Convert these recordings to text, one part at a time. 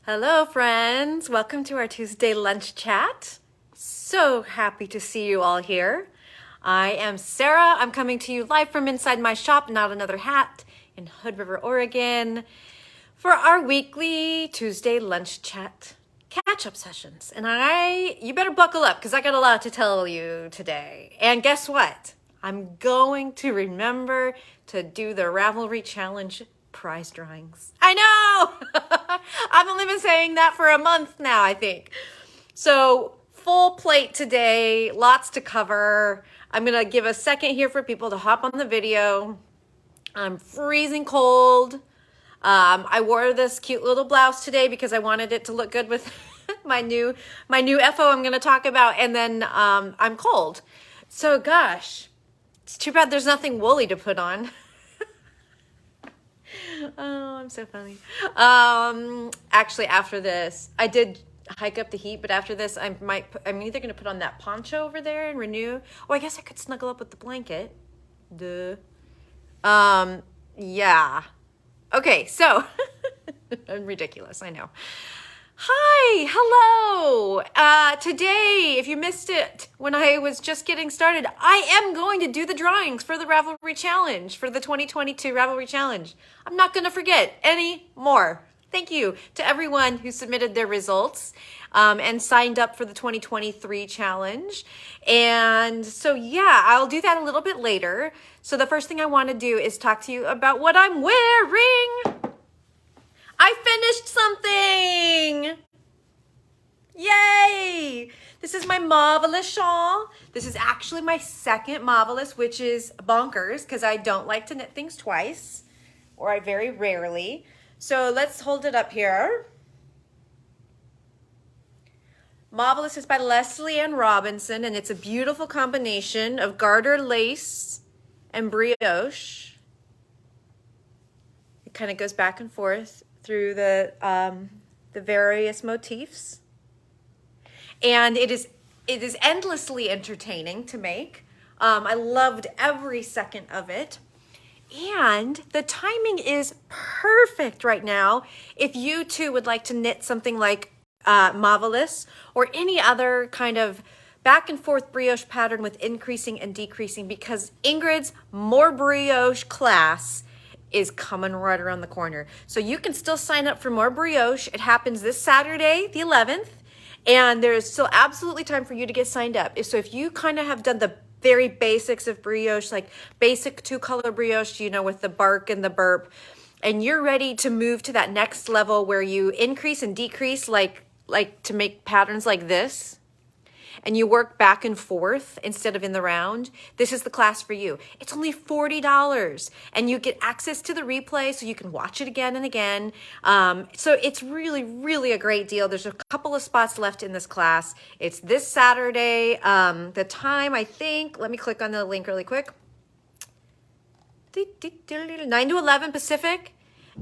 Hello friends, welcome to our Tuesday lunch chat. So happy to see you all here. I am Sarah. I'm coming to you live from inside my shop, Not Another Hat, in Hood River, Oregon, for our weekly Tuesday lunch chat catch-up sessions. And you better buckle up because I got a lot to tell you today. And guess what? I'm going to remember to do the Ravelry Challenge prize drawings. I know! I've only been saying that for a month now, I think. So full plate today, lots to cover. I'm gonna give a second here for people to hop on the video. I'm freezing cold. I wore this cute little blouse today because I wanted it to look good with my new FO I'm gonna talk about, and then I'm cold. So gosh, it's too bad there's nothing woolly to put on. Oh, I'm so funny. Actually, after this, I did hike up the heat, but after this, I'm either going to put on that poncho over there and renew. Oh, I guess I could snuggle up with the blanket. Duh. Yeah. Okay, so I'm ridiculous, I know. Hi, hello. Today, if you missed it when I was just getting started, I am going to do the drawings for the Ravelry Challenge, for the 2022 Ravelry Challenge. I'm not going to forget any more. Thank you to everyone who submitted their results and signed up for the 2023 challenge. And so, yeah, I'll do that a little bit later. So the first thing I want to do is talk to you about what I'm wearing. I finished something! Yay! This is my Mauvelous shawl. This is actually my second Mauvelous, which is bonkers because I don't like to knit things twice, or I very rarely. So let's hold it up here. Mauvelous is by Lesley Anne Robinson, and it's a beautiful combination of garter lace and brioche. It kind of goes back and forth through the various motifs, and it is endlessly entertaining to make. I loved every second of it, and the timing is perfect right now if you too would like to knit something like Mauvelous or any other kind of back and forth brioche pattern with increasing and decreasing, because Ingrid's More Brioche class is coming right around the corner. So you can still sign up for More Brioche. It happens this Saturday, the 11th, and there's still absolutely time for you to get signed up. So if you kind of have done the very basics of brioche, like basic two-color brioche, you know, with the bark and the burp, and you're ready to move to that next level where you increase and decrease, like to make patterns like this, and you work back and forth instead of in the round, this is the class for you. It's only $40, and you get access to the replay so you can watch it again and again. So it's really, really a great deal. There's a couple of spots left in this class. It's this Saturday. The time, I think, let me click on the link really quick. 9 to 11 Pacific.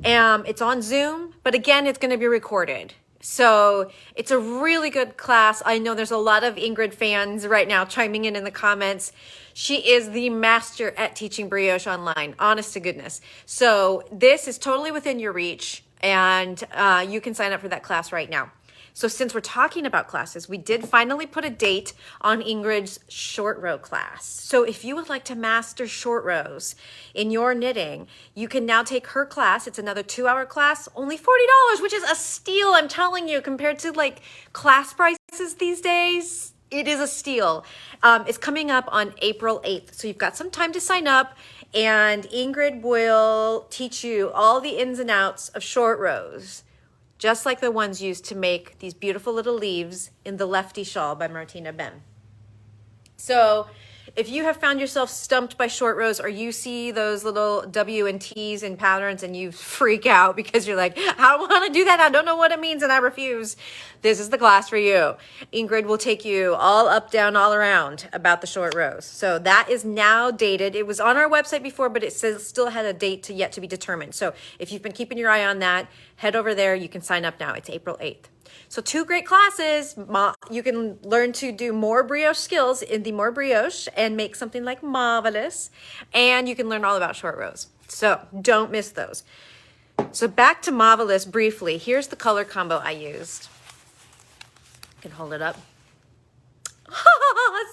It's on Zoom, but again, it's going to be recorded. So it's a really good class. I know there's a lot of Ingrid fans right now chiming in the comments. She is the master at teaching brioche online, honest to goodness. So this is totally within your reach, and you can sign up for that class right now. So since we're talking about classes, we did finally put a date on Ingrid's short row class. So if you would like to master short rows in your knitting, you can now take her class. It's another 2-hour class, only $40, which is a steal, I'm telling you, compared to like class prices these days. It is a steal. It's coming up on April 8th. So you've got some time to sign up, and Ingrid will teach you all the ins and outs of short rows, just like the ones used to make these beautiful little leaves in the Lefty Shawl by Martina Ben. So if you have found yourself stumped by short rows, or you see those little W and T's in patterns and you freak out because you're like, I don't want to do that, I don't know what it means, and I refuse, this is the class for you. Ingrid will take you all up, down, all around about the short rows. So that is now dated. It was on our website before, but it still had a date yet to be determined. So if you've been keeping your eye on that, head over there. You can sign up now. It's April 8th. So 2 great classes. You can learn to do more brioche skills in the More Brioche and make something like Mauvelous, and you can learn all about short rows. So don't miss those. So back to Mauvelous briefly. Here's the color combo I used. I can hold it up.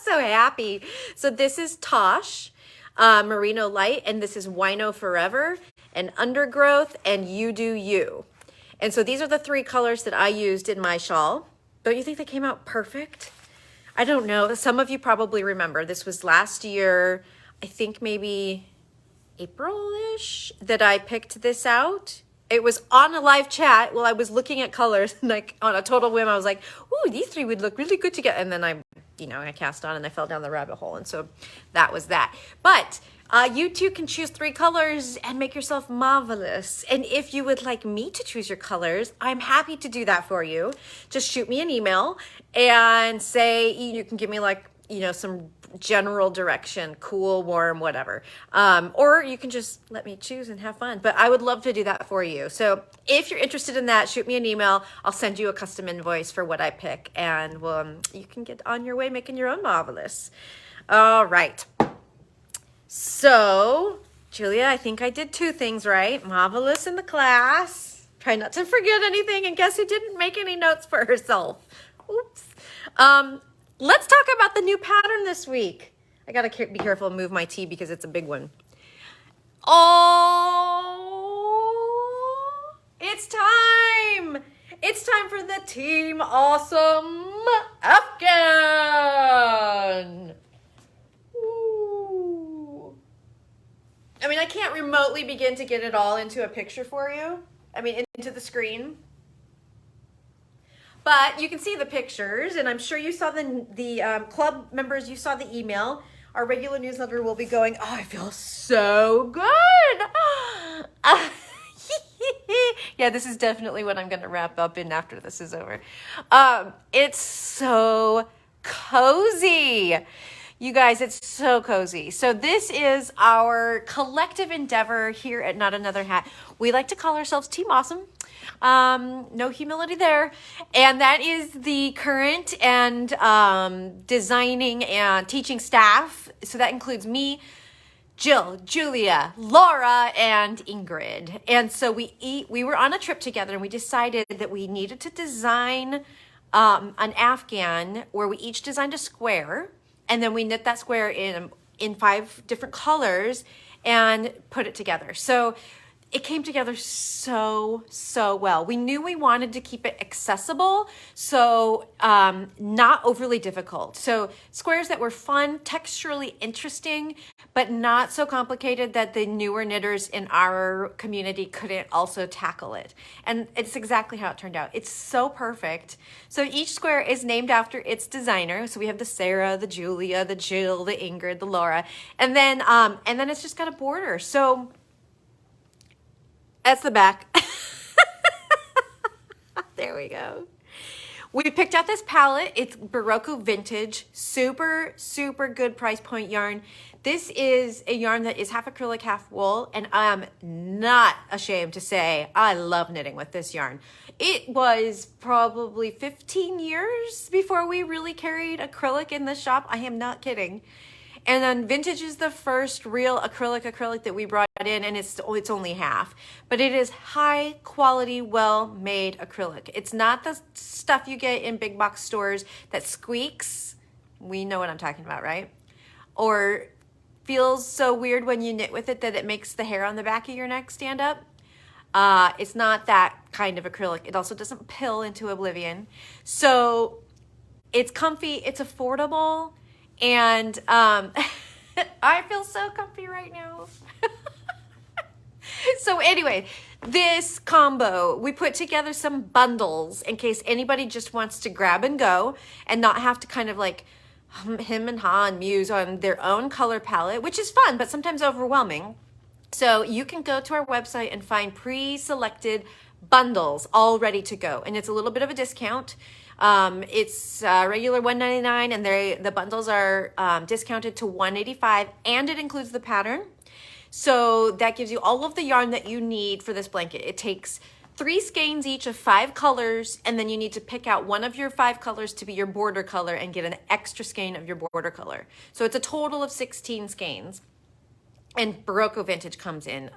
So happy. So this is Tosh Merino Light, and this is Wino Forever, and Undergrowth, and You Do You. And so these are the three colors that I used in my shawl. Don't you think they came out perfect? I don't know. Some of you probably remember. This was last year, I think maybe April-ish, that I picked this out. It was on a live chat while I was looking at colors, and like on a total whim, I was like, ooh, these three would look really good together. And then I cast on and I fell down the rabbit hole. And so that was that. But you too can choose three colors and make yourself marvelous. And if you would like me to choose your colors, I'm happy to do that for you. Just shoot me an email and say, you can give me like, some general direction, cool, warm, whatever. Or you can just let me choose and have fun. But I would love to do that for you. So if you're interested in that, shoot me an email. I'll send you a custom invoice for what I pick. And you can get on your way making your own Mauvelous. All right. So, Julia, I think I did two things right. Mauvelous in the class. Try not to forget anything. And guess who didn't make any notes for herself? Oops. Let's talk about the new pattern this week. I gotta be careful and move my tea because it's a big one. Oh, it's time. It's time for the Team Awesome Afghan. Ooh. I mean, I can't remotely begin to get it all into a picture for you. I mean, into the screen. But you can see the pictures, and I'm sure you saw the club members, you saw the email. Our regular newsletter will be going, oh, I feel so good. Yeah, this is definitely what I'm going to wrap up in after this is over. It's so cozy. You guys, it's so cozy. So this is our collective endeavor here at Not Another Hat. We like to call ourselves Team Awesome. No humility there. And that is the current and designing and teaching staff. So that includes me, Jill, Julia, Laura, and Ingrid. And so we were on a trip together and we decided that we needed to design an Afghan where we each designed a square, and then we knit that square in 5 different colors and put it together. So it came together so well. We knew we wanted to keep it accessible, so not overly difficult. So squares that were fun, texturally interesting, but not so complicated that the newer knitters in our community couldn't also tackle it. And it's exactly how it turned out. It's so perfect. So each square is named after its designer. So we have the Sarah, the Julia, the Jill, the Ingrid, the Laura, and then it's just got a border. So that's the back. There we go. We picked out this palette. It's Berroco Vintage. Super good price point yarn. This is a yarn that is half acrylic, half wool, and I'm not ashamed to say I love knitting with this yarn. It was probably 15 years before we really carried acrylic in the shop. I am not kidding. And then Vintage is the first real acrylic that we brought in, and it's only half. But it is high quality, well-made acrylic. It's not the stuff you get in big box stores that squeaks. We know what I'm talking about, right? Or feels so weird when you knit with it that it makes the hair on the back of your neck stand up. It's not that kind of acrylic. It also doesn't pill into oblivion. So it's comfy, it's affordable, and I feel so comfy right now. So anyway, this combo, we put together some bundles in case anybody just wants to grab and go and not have to kind of like him and ha and muse on their own color palette, which is fun, but sometimes overwhelming. So you can go to our website and find pre-selected bundles all ready to go. And it's a little bit of a discount. It's regular $1.99, and the bundles are discounted to $1.85, and it includes the pattern. So that gives you all of the yarn that you need for this blanket. It takes 3 skeins each of 5 colors, and then you need to pick out one of your 5 colors to be your border color and get an extra skein of your border color. So it's a total of 16 skeins. And Berroco Vintage comes in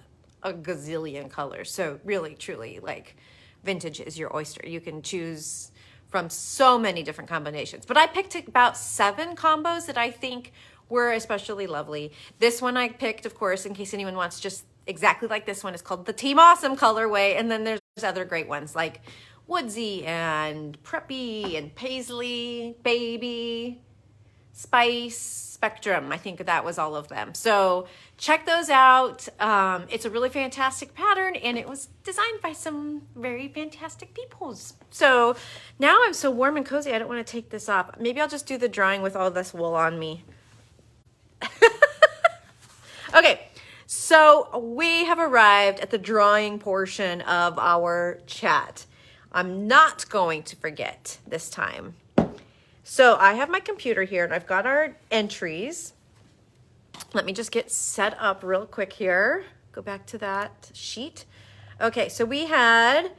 a gazillion colors. So really, truly, like, vintage is your oyster. You can choose from so many different combinations. But I picked about 7 combos that I think were especially lovely. This one I picked, of course, in case anyone wants just exactly like this one. It's called the Team Awesome colorway. And then there's other great ones like Woodsy and Preppy and Paisley, Baby, Spice, Spectrum. I think that was all of them. So check those out. It's a really fantastic pattern, and it was designed by some very fantastic peoples. So now I'm so warm and cozy, I don't want to take this off. Maybe I'll just do the drawing with all this wool on me. Okay, so we have arrived at the drawing portion of our chat. I'm not going to forget this time. So I have my computer here and I've got our entries. Let me just get set up real quick here. Go back to that sheet. Okay, so we had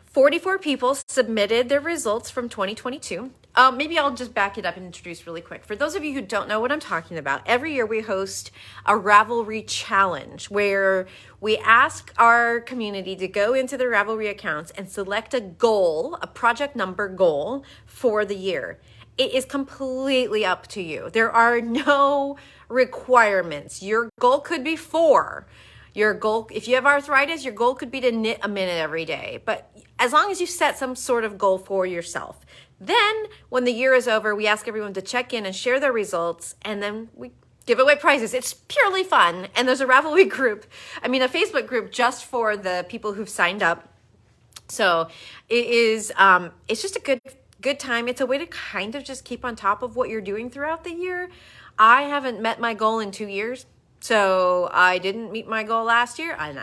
44 people submitted their results from 2022. Maybe I'll just back it up and introduce really quick. For those of you who don't know what I'm talking about, every year we host a Ravelry challenge where we ask our community to go into their Ravelry accounts and select a goal, a project number goal for the year. It is completely up to you. There are no requirements. Your goal could be 4. Your goal, if you have arthritis, your goal could be to knit a minute every day. But as long as you set some sort of goal for yourself. Then when the year is over, we ask everyone to check in and share their results, and then we give away prizes. It's purely fun. And there's a Ravelry group, a Facebook group just for the people who've signed up. So it is, it's just a good time. It's a way to kind of just keep on top of what you're doing throughout the year. I haven't met my goal in 2 years. So I didn't meet my goal last year, and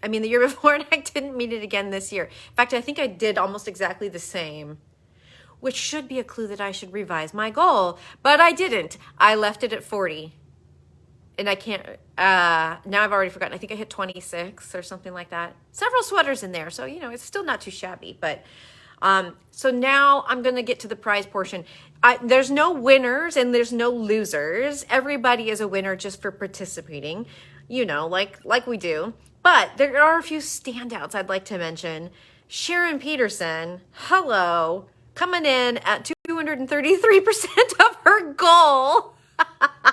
the year before, and I didn't meet it again this year. In fact, I think I did almost exactly the same, which should be a clue that I should revise my goal, but I didn't. I left it at 40, and I can't, now I've already forgotten. I think I hit 26 or something like that. Several sweaters in there, so, it's still not too shabby, but so now I'm going to get to the prize portion. There's no winners and there's no losers. Everybody is a winner just for participating, like we do. But there are a few standouts I'd like to mention. Sharon Peterson, hello, coming in at 233% of her goal.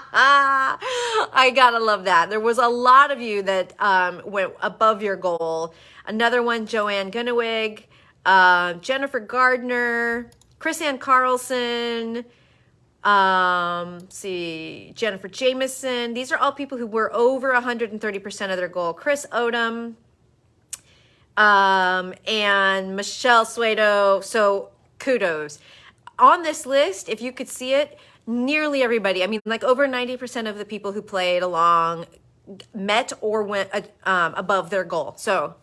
I gotta love that. There was a lot of you that went above your goal. Another one, Joanne Gunawig, Jennifer Gardner, Chris Ann Carlson, Jennifer Jameson. These are all people who were over 130% of their goal. Chris Odom, and Michelle Suedo. So kudos. On this list, if you could see it, nearly everybody, like over 90% of the people who played along met or went above their goal. So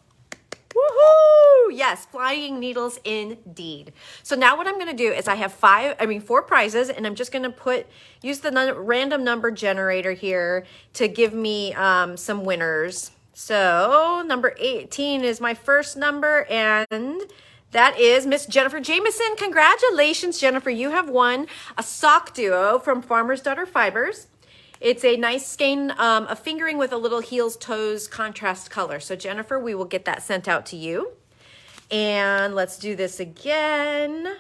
woohoo! Yes, flying needles indeed. So now what I'm going to do is I have 4 prizes, and I'm just going to use the random number generator here to give me some winners. So number 18 is my first number, and that is Miss Jennifer Jameson. Congratulations, Jennifer. You have won a sock duo from Farmer's Daughter Fibers. It's a nice skein, a fingering with a little heels, toes contrast color. So Jennifer, we will get that sent out to you. And let's do this again.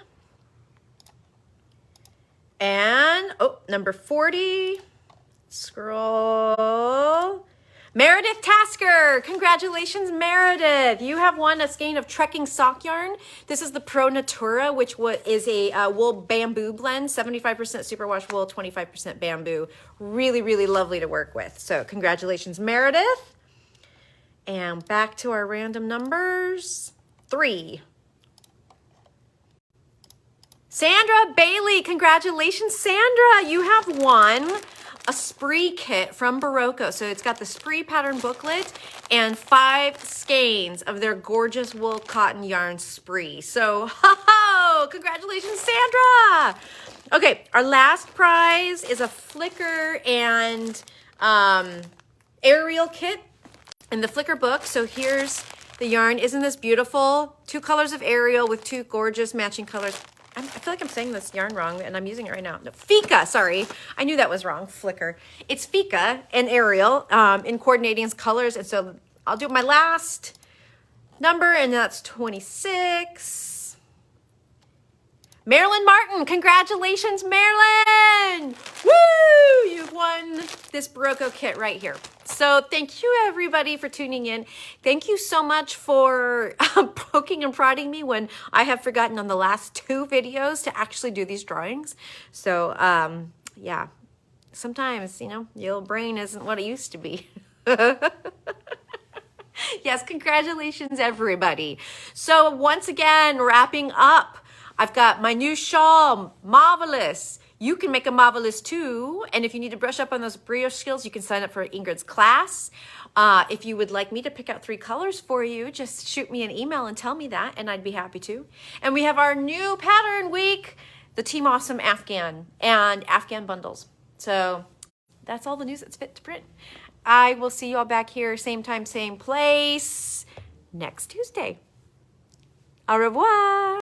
And, number 40. Scroll. Meredith Tasker, congratulations, Meredith. You have won a skein of trekking sock yarn. This is the Pro Natura, which is a wool bamboo blend, 75% superwash wool, 25% bamboo. Really, really lovely to work with. So congratulations, Meredith. And back to our random numbers. 3. Sandra Bailey, congratulations, Sandra. You have won a spree kit from Berroco. So it's got the spree pattern booklet and 5 skeins of their gorgeous wool cotton yarn spree. So, congratulations, Sandra. Okay, our last prize is a flicker and aerial kit in the flicker book. So here's the yarn. Isn't this beautiful? 2 colors of aerial with 2 gorgeous matching colors. I feel like I'm saying this yarn wrong, and I'm using it right now. No, Fika, sorry. I knew that was wrong, flicker. It's Fika and Ariel in coordinating colors, and so I'll do my last number, and that's 26. Marilyn Martin, congratulations, Marilyn! Woo! You've won this Berroco kit right here. So thank you, everybody, for tuning in. Thank you so much for poking and prodding me when I have forgotten on the last 2 videos to actually do these drawings. So, yeah, sometimes, you know, your brain isn't what it used to be. Yes, congratulations, everybody. So once again, wrapping up, I've got my new shawl, Mauvelous. You can make a Mauvelous too. And if you need to brush up on those brioche skills, you can sign up for Ingrid's class. If you would like me to pick out 3 colors for you, just shoot me an email and tell me that, and I'd be happy to. And we have our new pattern week, the Team Awesome Afghan and Afghan bundles. So that's all the news that's fit to print. I will see you all back here, same time, same place, next Tuesday. Au revoir.